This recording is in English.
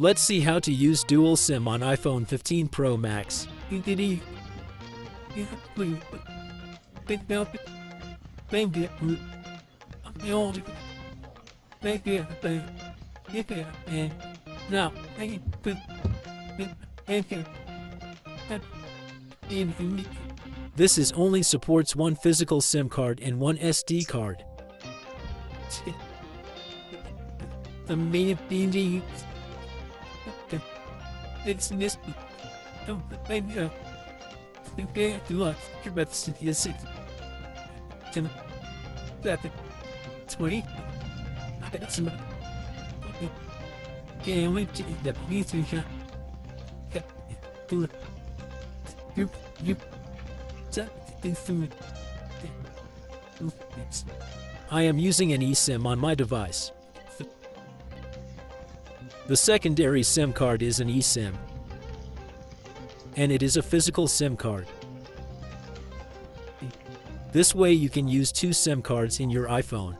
Let's see how to use dual SIM on iPhone 15 Pro Max. This is only supports one physical SIM card and one SD card. It's this. I am using an eSIM on my device. The secondary SIM card is an eSIM, and it is a physical SIM card. This way you can use two SIM cards in your iPhone.